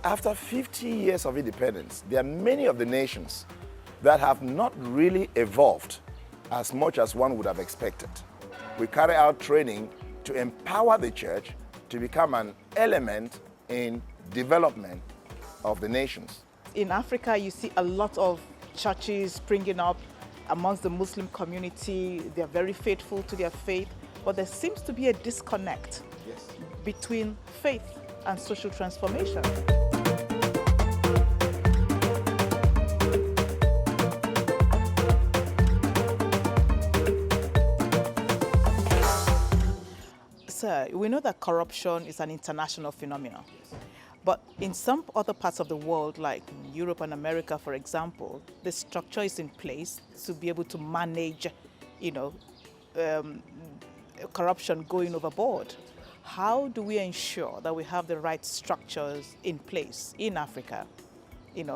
After 50 years of independence, there are many of the nations that have not really evolved as much as one would have expected. We carry out training to empower the church to become an element in development of the nations. In Africa, you see a lot of churches springing up amongst the Muslim community. They're very faithful to their faith, but there seems to be a disconnect between faith and social transformation. Sir, we know that corruption is an international phenomenon. But in some other parts of the world, like Europe and America, for example, the structure is in place to be able to manage, corruption going overboard. How do we ensure that we have the right structures in place in Africa,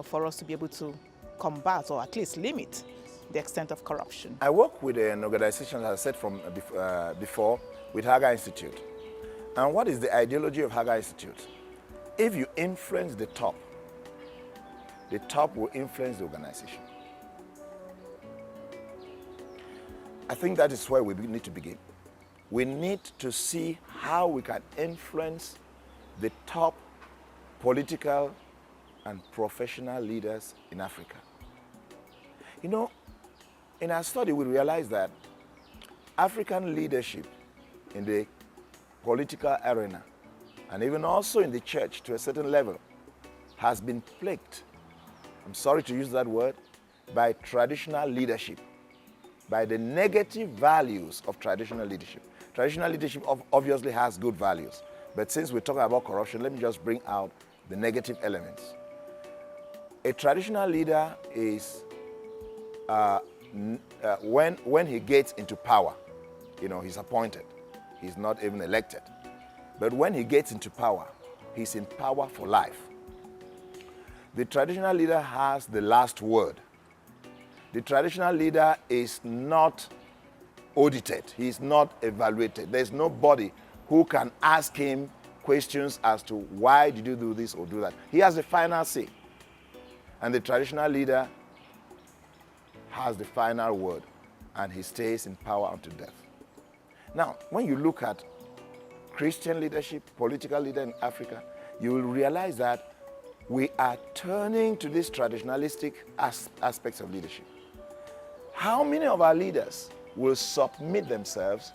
for us to be able to combat or at least limit the extent of corruption? I work with an organization, as I said from before, with Haggai Institute. And what is the ideology of Haggai Institute? If you influence the top will influence the organization. I think that is where we need to begin. We need to see how we can influence the top political and professional leaders in Africa. In our study, we realized that African leadership in the political arena and even also in the church to a certain level has been plagued, I'm sorry to use that word, by traditional leadership, by the negative values of traditional leadership. Traditional leadership obviously has good values, but since we're talking about corruption, let me just bring out the negative elements. A traditional leader is, when he gets into power, he's appointed. He's not even elected. But when he gets into power, he's in power for life. The traditional leader has the last word. The traditional leader is not audited. He's not evaluated. There's nobody who can ask him questions as to why did you do this or do that. He has the final say. And the traditional leader has the final word, and he stays in power unto death. Now, when you look at Christian leadership, political leader in Africa, you will realize that we are turning to these traditionalistic aspects of leadership. How many of our leaders will submit themselves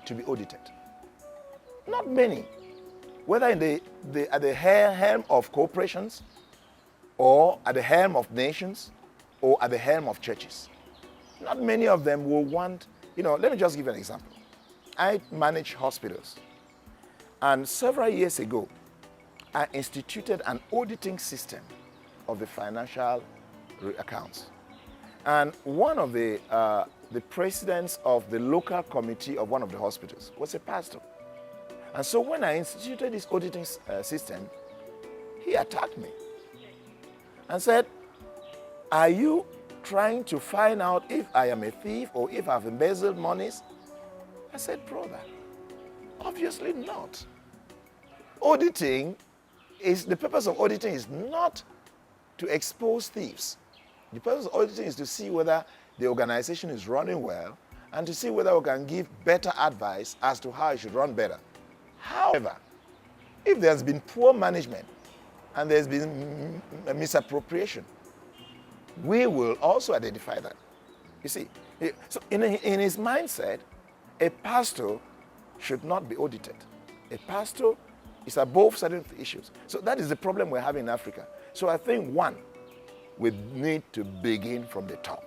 to be audited? Not many. Whether at the helm of corporations, or at the helm of nations, or at the helm of churches. Not many of them will want, let me just give you an example. I manage hospitals. And several years ago, I instituted an auditing system of the financial accounts. And one of the presidents of the local committee of one of the hospitals was a pastor. And so when I instituted this auditing system, he attacked me and said, "Are you trying to find out if I am a thief or if I've embezzled monies?" I said, "Brother, obviously not. The purpose of auditing is not to expose thieves. The purpose of auditing is to see whether the organization is running well and to see whether we can give better advice as to how it should run better. However, if there's been poor management and there's been misappropriation, we will also identify that." You see, so in his mindset, a pastor should not be audited. A pastor is above certain issues. So that is the problem we're having in Africa. So I think, one, we need to begin from the top.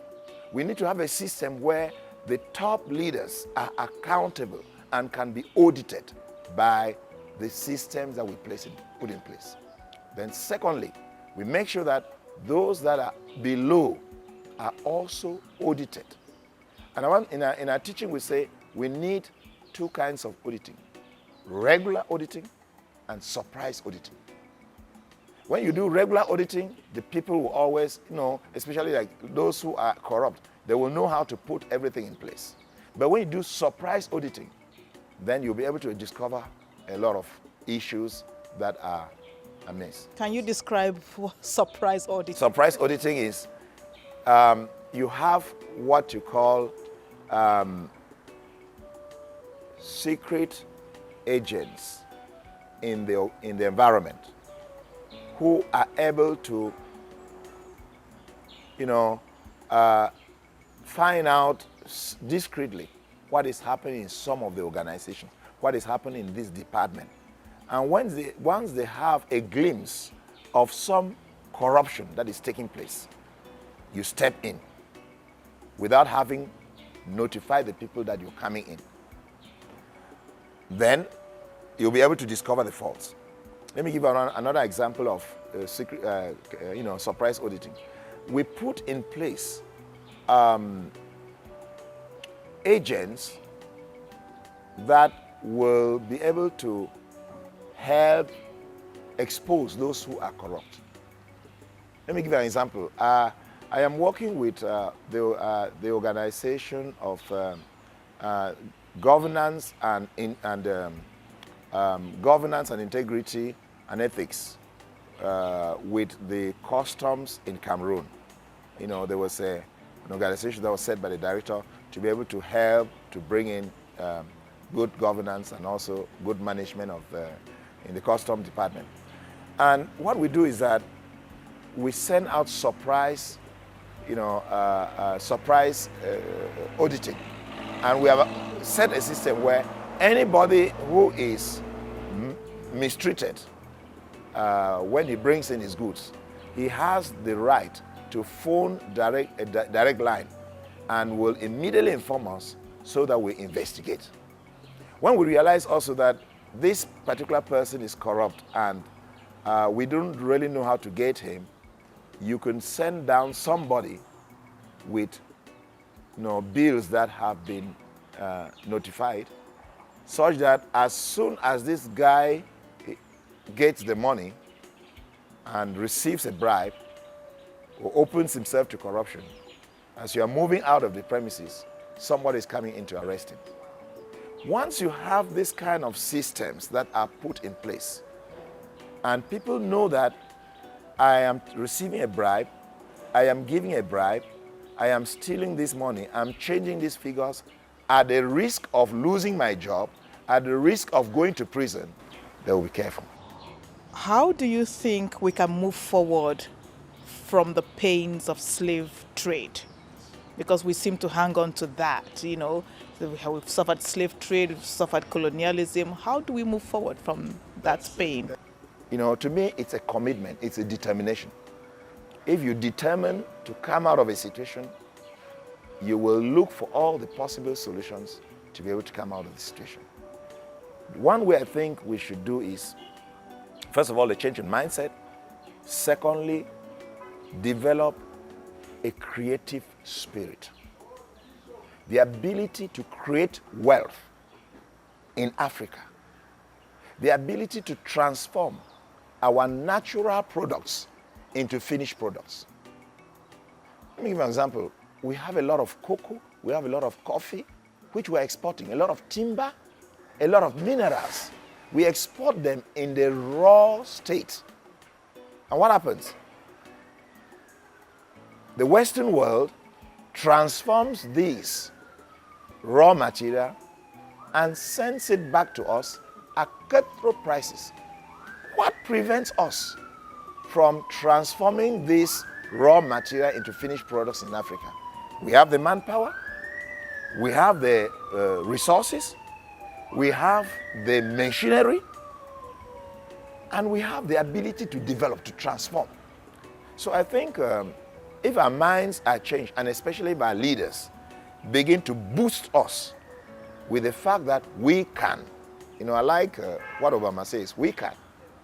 We need to have a system where the top leaders are accountable and can be audited by the systems that we put in place. Then secondly, we make sure that those that are below are also audited. And in our teaching, we say we need two kinds of auditing: regular auditing and surprise auditing. When you do regular auditing, the people will always, especially like those who are corrupt, they will know how to put everything in place. But when you do surprise auditing, then you'll be able to discover a lot of issues that are amiss. Can you describe what surprise auditing? Surprise auditing is you have what you call secret agents in the environment who are able to, find out discreetly what is happening in some of the organizations, what is happening in this department. And once they have a glimpse of some corruption that is taking place, you step in without having notified the people that you're coming in. Then you'll be able to discover the faults. Let me give you another example of surprise auditing. We put in place agents that will be able to help expose those who are corrupt. Let me give you an example. I am working with the organization of governance and governance and integrity and ethics with the customs in Cameroon. There was an organization that was set by the director to be able to help to bring in good governance and also good management of in the customs department. And what we do is that we send out surprise, auditing, and we have set a system where anybody who is mistreated when he brings in his goods, he has the right to phone a direct line and will immediately inform us so that we investigate. When we realize also that this particular person is corrupt and we don't really know how to get him, you can send down somebody with bills that have been notified, such that as soon as this guy gets the money and receives a bribe or opens himself to corruption, as you are moving out of the premises, somebody is coming in to arrest him. Once you have this kind of systems that are put in place, and people know that I am receiving a bribe, I am giving a bribe, I am stealing this money, I'm changing these figures at the risk of losing my job, at the risk of going to prison, they will be careful. How do you think we can move forward from the pains of slave trade? Because we seem to hang on to that, We've suffered slave trade, we've suffered colonialism. How do we move forward from that pain? To me, it's a commitment, it's a determination. If you determine to come out of a situation, you will look for all the possible solutions to be able to come out of the situation. One way I think we should do is, first of all, a change in mindset. Secondly, develop a creative spirit. The ability to create wealth in Africa. The ability to transform our natural products into finished products. Let me give you an example. We have a lot of cocoa, we have a lot of coffee, which we're exporting, a lot of timber, a lot of minerals. We export them in the raw state. And what happens? The Western world transforms these raw material and sends it back to us at cutthroat prices. What prevents us from transforming this raw material into finished products in Africa? We have the manpower, we have the resources, we have the machinery, and we have the ability to develop, to transform. So I think if our minds are changed, and especially if our leaders begin to boost us with the fact that we can. I like what Obama says, we can.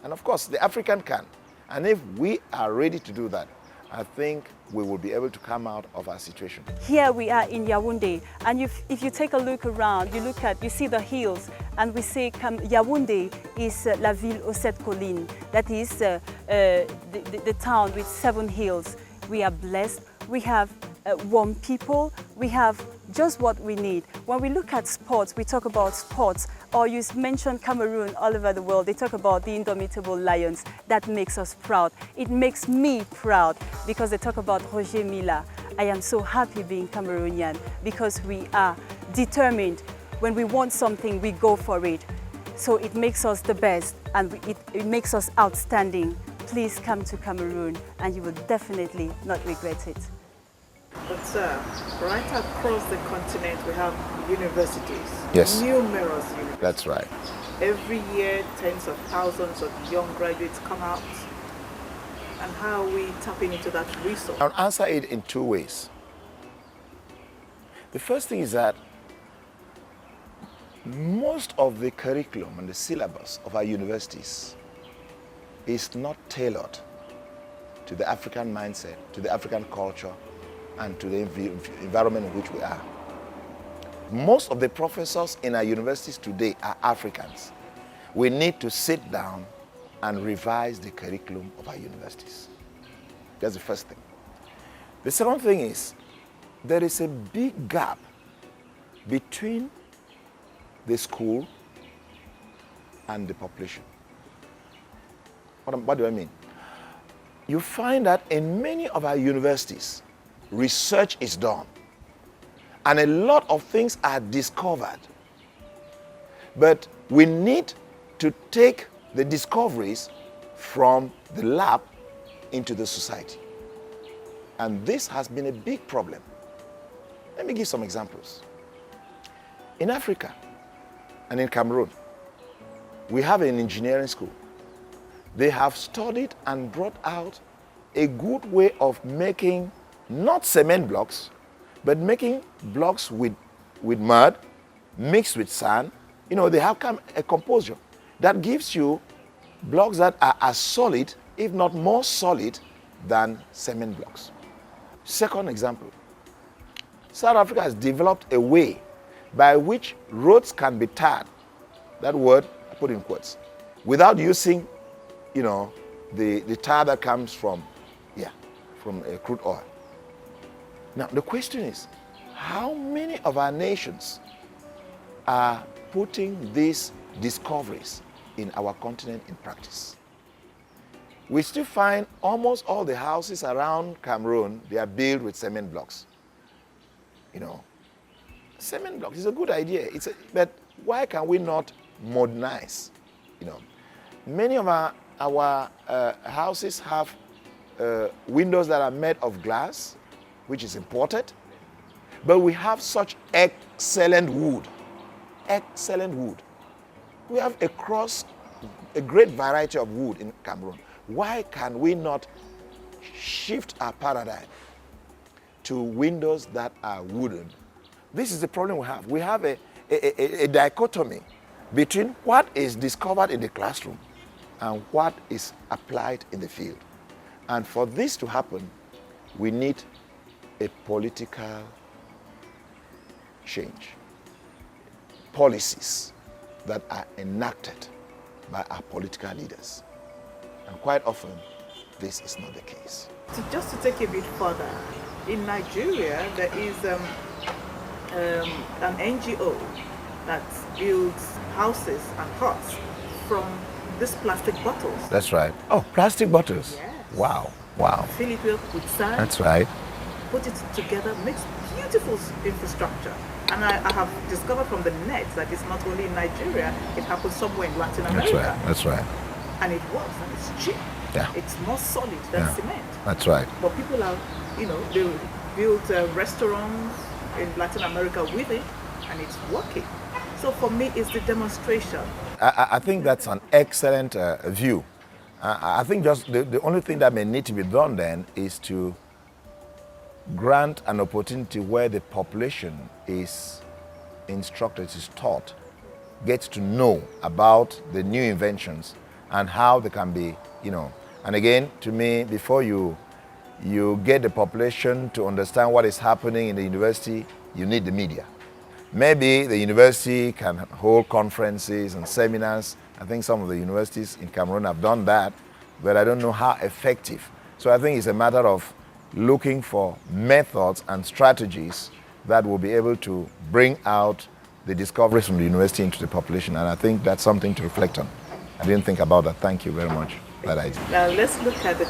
And of course, the African can. And if we are ready to do that, I think we will be able to come out of our situation. Here we are in Yaoundé, and if you take a look around, you see the hills, and we say Yaoundé is la ville aux sept collines. That is the town with 7 hills. We are blessed. We have warm people. We have just what we need. When we look at sports, we talk about sports, or you mentioned Cameroon all over the world, they talk about the indomitable lions. That makes us proud. It makes me proud because they talk about Roger Mila. I am so happy being Cameroonian because we are determined. When we want something, we go for it. So it makes us the best and it makes us outstanding. Please come to Cameroon and you will definitely not regret it. But right across the continent we have universities. Yes. Numerous universities. That's right. Every year tens of thousands of young graduates come out. And how are we tapping into that resource? I'll answer it in two ways. The first thing is that most of the curriculum and the syllabus of our universities is not tailored to the African mindset, to the African culture, and to the environment in which we are. Most of the professors in our universities today are Africans. We need to sit down and revise the curriculum of our universities. That's the first thing. The second thing is, there is a big gap between the school and the population. What do I mean? You find that in many of our universities, research is done and a lot of things are discovered. But we need to take the discoveries from the lab into the society. And this has been a big problem. Let me give some examples. In Africa and in Cameroon, we have an engineering school. They have studied and brought out a good way of making not cement blocks, but making blocks with mud mixed with sand. You know, they have a composition that gives you blocks that are as solid, if not more solid, than cement blocks. Second example, South Africa has developed a way by which roads can be tarred, that word I put in quotes, without using, you know, the tar that comes from crude oil. Now the question is, how many of our nations are putting these discoveries in our continent in practice? We still find almost all the houses around Cameroon, they are built with cement blocks. You know, cement blocks is a good idea. But why can we not modernize? You know, many of our houses have windows that are made of glass, which is imported, but we have such excellent wood. Excellent wood. We have a great variety of wood in Cameroon. Why can we not shift our paradigm to windows that are wooden? This is the problem we have. We have a dichotomy between what is discovered in the classroom and what is applied in the field. And for this to happen, we need a political change. Policies that are enacted by our political leaders. And quite often, this is not the case. So just to take a bit further, in Nigeria, there is an NGO that builds houses and huts from these plastic bottles. That's right. Oh, plastic bottles? Yes. Wow, wow. Fill it with sand. That's right. Put it together, makes beautiful infrastructure. And I have discovered from the net that it's not only in Nigeria, it happens somewhere in Latin America. That's right. And it works, and it's cheap. Yeah. It's more solid than cement. That's right. But people are, you know, they build restaurants in Latin America with it, and it's working. So for me, it's the demonstration. I think that's an excellent view. I think just the only thing that may need to be done then is to grant an opportunity where the population is instructed, is taught, gets to know about the new inventions and how they can be, you know. And again, to me, before you get the population to understand what is happening in the university, you need the media. Maybe the university can hold conferences and seminars. I think some of the universities in Cameroon have done that, but I don't know how effective. So I think it's a matter of looking for methods and strategies that will be able to bring out the discoveries from the university into the population. And I think that's something to reflect on. I didn't think about that. Thank you very much. That idea. Now let's look at the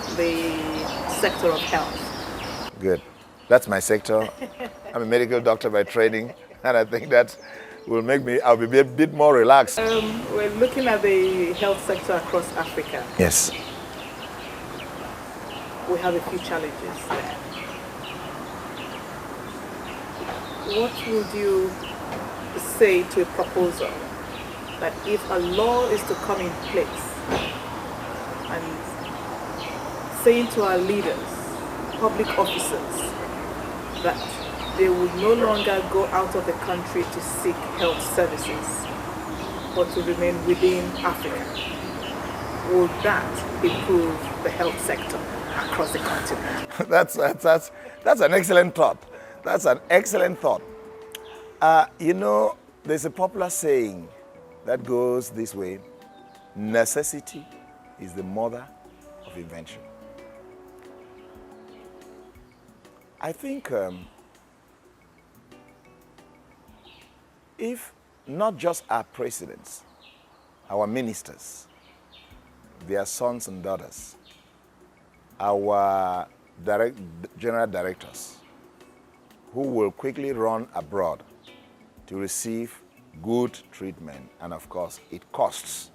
sector of health. Good. That's my sector. I'm a medical doctor by training, and I think that will make me, I'll be a bit more relaxed. We're looking at the health sector across Africa. Yes. We have a few challenges there. What would you say to a proposal that if a law is to come in place and saying to our leaders, public officers, that they would no longer go out of the country to seek health services, but to remain within Africa, would that improve the health sector across the continent? That's an excellent thought. That's an excellent thought. You know, there's a popular saying that goes this way: necessity is the mother of invention. I think if not just our presidents, our ministers, their sons and daughters, our general directors, who will quickly run abroad to receive good treatment, and of course, it costs.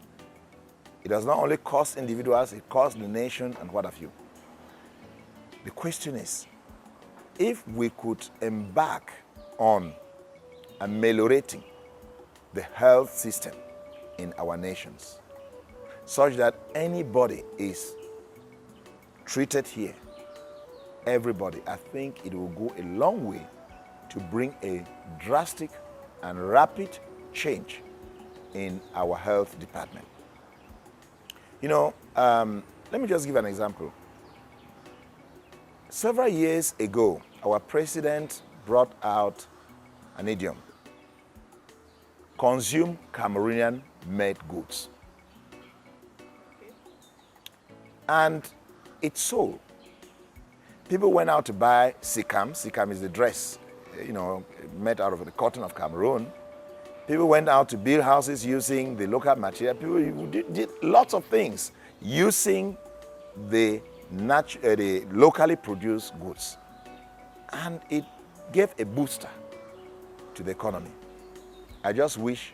It does not only cost individuals, it costs the nation and what have you. The question is, if we could embark on ameliorating the health system in our nations, such that anybody is treated here, everybody, I think it will go a long way to bring a drastic and rapid change in our health department. You know, let me just give an example. Several years ago, our president brought out an idiom: consume Cameroonian-made goods. And it's sold. People went out to buy sikam. Sikam is the dress, you know, made out of the cotton of Cameroon. People went out to build houses using the local material. People did lots of things using the locally produced goods. And it gave a booster to the economy. I just wish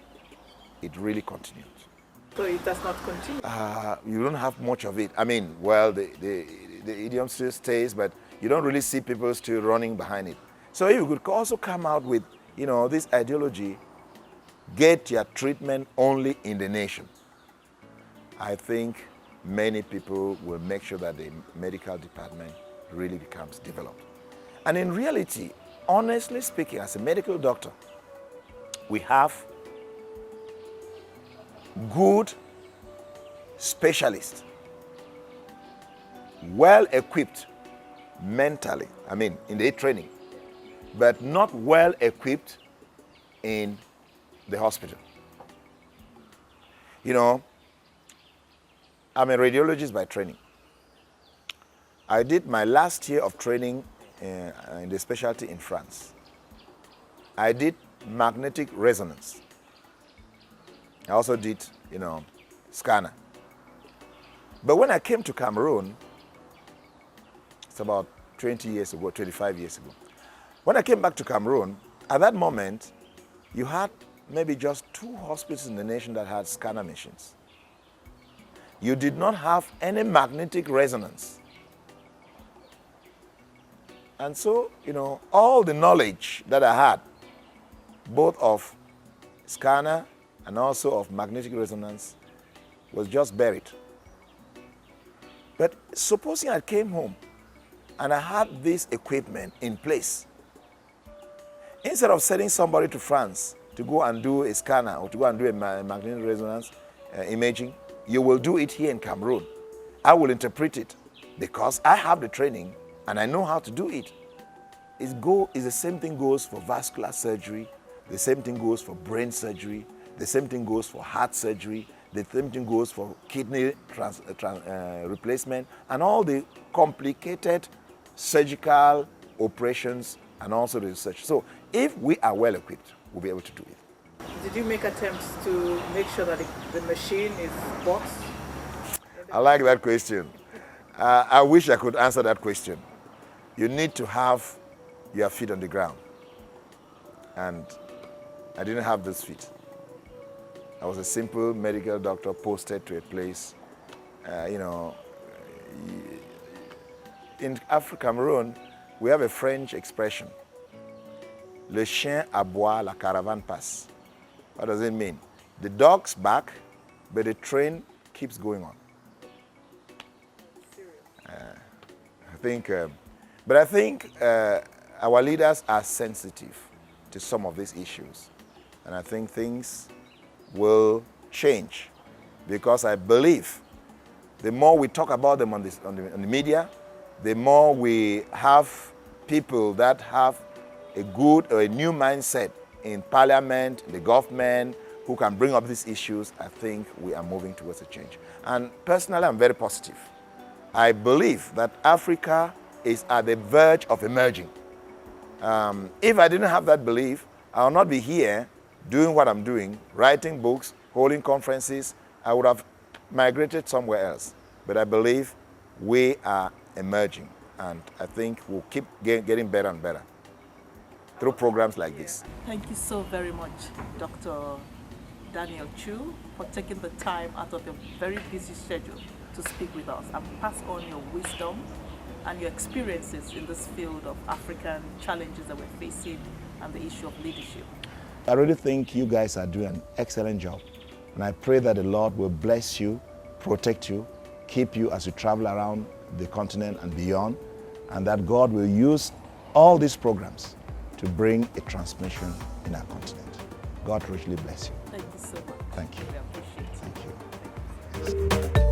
it really continued. So it does not continue? You don't have much of it. I mean, well, the idiom still stays, but you don't really see people still running behind it. So you could also come out with, you know, this ideology: get your treatment only in the nation. I think many people will make sure that the medical department really becomes developed. And in reality, honestly speaking, as a medical doctor, we have good specialists, well equipped mentally, I mean, in the training, but not well equipped in the hospital. You know, I'm a radiologist by training. I did my last year of training in the specialty in France. I did magnetic resonance. I also did, you know, scanner. But when I came to Cameroon, it's about 20 years ago, 25 years ago. When I came back to Cameroon, at that moment, you had maybe just 2 hospitals in the nation that had scanner machines. You did not have any magnetic resonance. And so, you know, all the knowledge that I had, both of scanner and also of magnetic resonance, was just buried. But supposing I came home and I had this equipment in place, instead of sending somebody to France to go and do a scanner or to go and do a magnetic resonance imaging, you will do it here in Cameroon. I will interpret it because I have the training and I know how to do it. The same thing goes for vascular surgery, the same thing goes for brain surgery, the same thing goes for heart surgery, the same thing goes for kidney replacement, and all the complicated surgical operations and also the research. So if we are well equipped, we'll be able to do it. Did you make attempts to make sure that the machine is bought? I like that question. I wish I could answer that question. You need to have your feet on the ground. And I didn't have those feet. I was a simple medical doctor posted to a place, in Cameroon, we have a French expression. Le chien aboie, la caravane passe. What does it mean? The dog's back, but the train keeps going on. I think our leaders are sensitive to some of these issues. And I think things will change because I believe the more we talk about them on the media, the more we have people that have a good or a new mindset in parliament, the government, who can bring up these issues. I think we are moving towards a change. And personally, I'm very positive. I believe that Africa is at the verge of emerging. If I didn't have that belief, I would not be here doing what I'm doing, writing books, holding conferences. I would have migrated somewhere else. But I believe we are emerging, and I think we'll keep getting better and better through programs like this. Thank you so very much, Dr. Daniel Chu, for taking the time out of your very busy schedule to speak with us and pass on your wisdom and your experiences in this field of African challenges that we're facing and the issue of leadership. I really think you guys are doing an excellent job, and I pray that the Lord will bless you, protect you, keep you as you travel around the continent and beyond, and that God will use all these programs to bring a transformation in our continent. God richly bless you. Thank you so much. Thank you. We appreciate it. Thank you.